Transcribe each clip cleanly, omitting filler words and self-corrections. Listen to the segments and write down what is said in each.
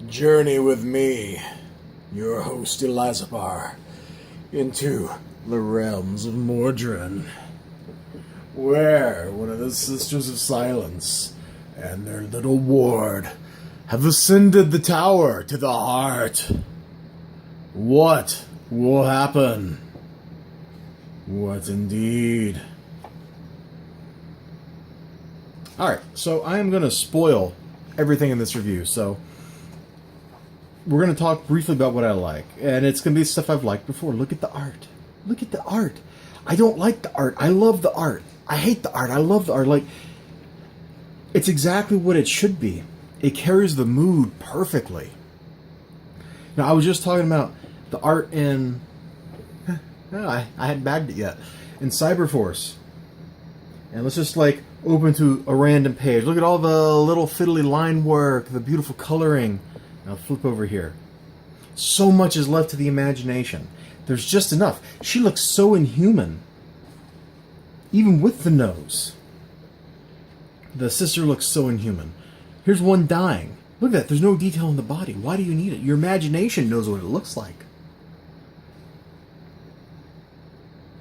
Journey with me, your host Elizibar, into the realms of Mordrin, where one of the Sisters of Silence and their little ward have ascended the tower to the heart. What will happen? What indeed? Alright, so I am going to spoil everything in this review, so we're going to talk briefly about what I like, and it's going to be stuff I've liked before. Look at the art. Look at the art. I don't like the art. I love the art. I hate the art. I love the art. Like, it's exactly what it should be. It carries the mood perfectly. Now, I was just talking about the art in... I hadn't bagged it yet. In Cyberforce. And let's just, like, open to a random page. Look at all the little fiddly line work, the beautiful coloring. Now flip over here. So much is left to the imagination. There's just enough. She looks so inhuman. Even with the nose. The sister looks so inhuman. Here's one dying. Look at that. There's no detail in the body. Why do you need it? Your imagination knows what it looks like.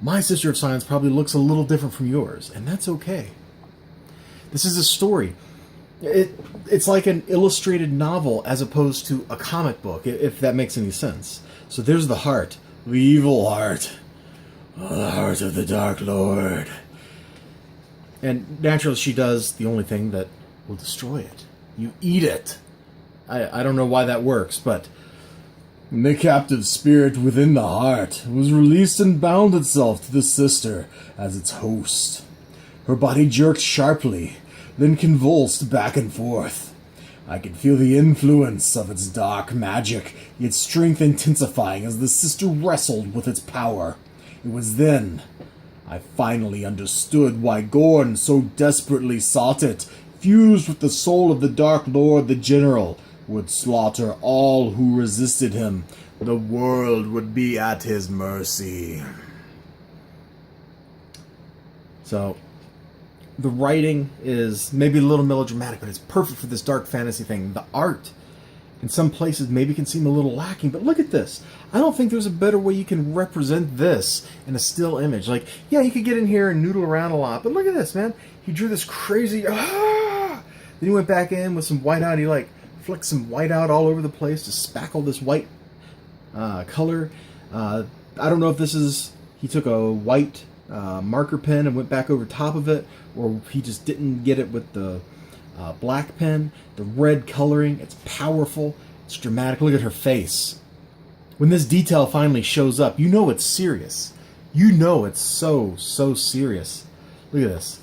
My Sister of Silence probably looks a little different from yours, and that's okay. This is a story. It's like an illustrated novel as opposed to a comic book, if that makes any sense. So there's the heart. The evil heart. Oh, the heart of the Dark Lord. And naturally she does the only thing that will destroy it. You eat it. I don't know why that works, but... The captive spirit within the heart was released and bound itself to the sister as its host. Her body jerked sharply, then convulsed back and forth. I could feel the influence of its dark magic, its strength intensifying as the sister wrestled with its power. It was then I finally understood why Gorn so desperately sought it. Fused with the soul of the Dark Lord, the General would slaughter all who resisted him. The world would be at his mercy. So, the writing is maybe a little melodramatic, but it's perfect for this dark fantasy thing. The art, in some places, maybe can seem a little lacking, but look at this. I don't think there's a better way you can represent this in a still image. Like, yeah, you could get in here and noodle around a lot, but look at this, man. He drew this crazy... Then he went back in with some white out. He, like, flicked some white out all over the place to spackle this white color. I don't know if this is... He took a white marker pen and went back over top of it, or he just didn't get it with the black pen. The red coloring, it's powerful, it's dramatic. Look at her face. When this detail finally shows up, you know it's serious. You know it's so serious. Look at this.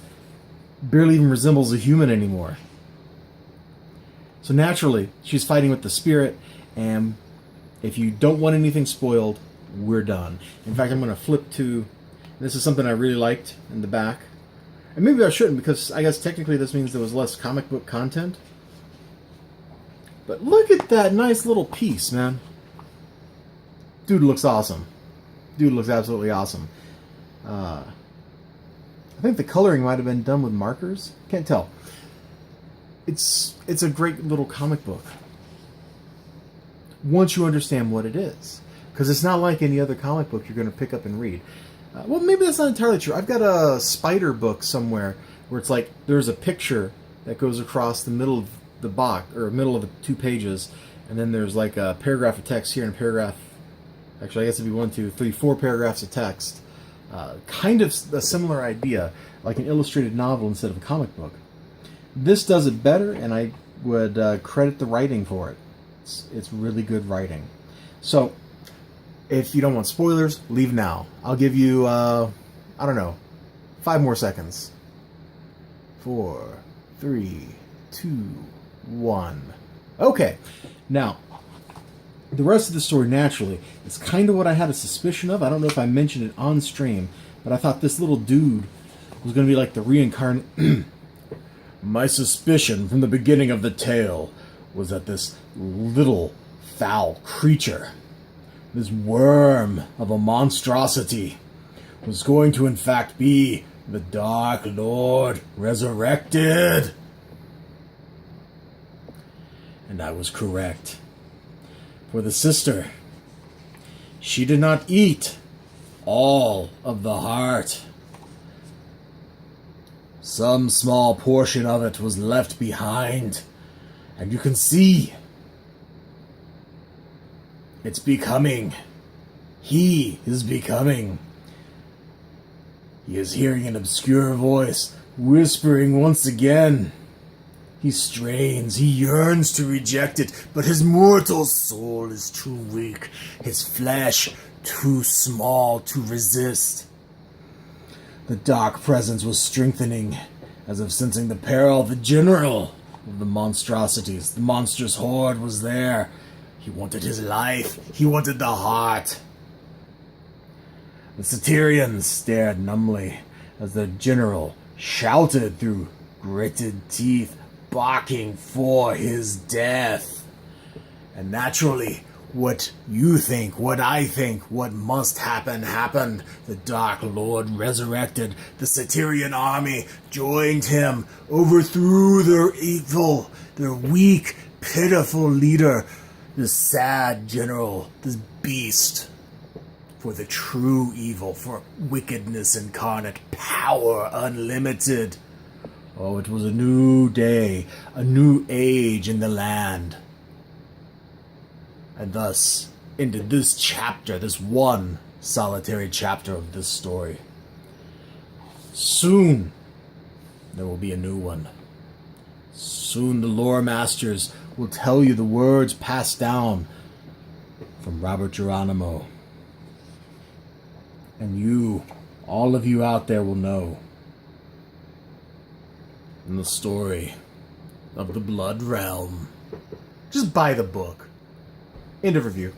Barely even resembles a human anymore. So naturally, she's fighting with the spirit, and if you don't want anything spoiled, we're done. In fact, I'm going to flip to... This is something I really liked in the back. And maybe I shouldn't, because I guess technically this means there was less comic book content. But look at that nice little piece, man. Dude looks awesome. Dude looks absolutely awesome. I think the coloring might have been done with markers. Can't tell. It's a great little comic book. Once you understand what it is. Because it's not like any other comic book you're going to pick up and read. Well, maybe that's not entirely true. I've got a spider book somewhere where it's like there's a picture that goes across the middle of the box, or middle of the two pages, and then there's like a paragraph of text here and a paragraph. Actually, I guess it'd be 1, 2, 3, 4 paragraphs of text. Kind of a similar idea, like an illustrated novel instead of a comic book. This does it better, and I would credit the writing for it. It's really good writing. So, if you don't want spoilers, leave now. I'll give you, I don't know, 5 more seconds. 4, 3, 2, 1. Okay, now, the rest of the story, naturally, is kind of what I had a suspicion of. I don't know if I mentioned it on stream, but I thought this little dude was going to be like the reincarnate... My suspicion from the beginning of the tale was that this little foul creature, this worm of a monstrosity, was going to in fact be the Dark Lord resurrected. And I was correct. For the sister, she did not eat all of the heart. Some small portion of it was left behind, and you can see it's becoming. He is becoming. He is hearing an obscure voice whispering once again. He strains, he yearns to reject it, but his mortal soul is too weak, his flesh too small to resist. The dark presence was strengthening, as if sensing the peril. The general of the monstrosities, the monstrous horde, was there. He wanted his life. He wanted the heart. The Satyrians stared numbly as the general shouted through gritted teeth, barking for his death. And naturally, what you think, what I think, what must happen, happened. The Dark Lord resurrected. The Satyrian army joined him, overthrew their evil, their weak, pitiful leader, this sad general, this beast, for the true evil, for wickedness incarnate, power unlimited. Oh, it was a new day, a new age in the land. And thus, into this chapter, this one solitary chapter of this story. Soon, there will be a new one. Soon the lore masters will tell you the words passed down from Robert Geronimo. And you, all of you out there, will know. In the story of the Blood Realm. Just buy the book. End of review.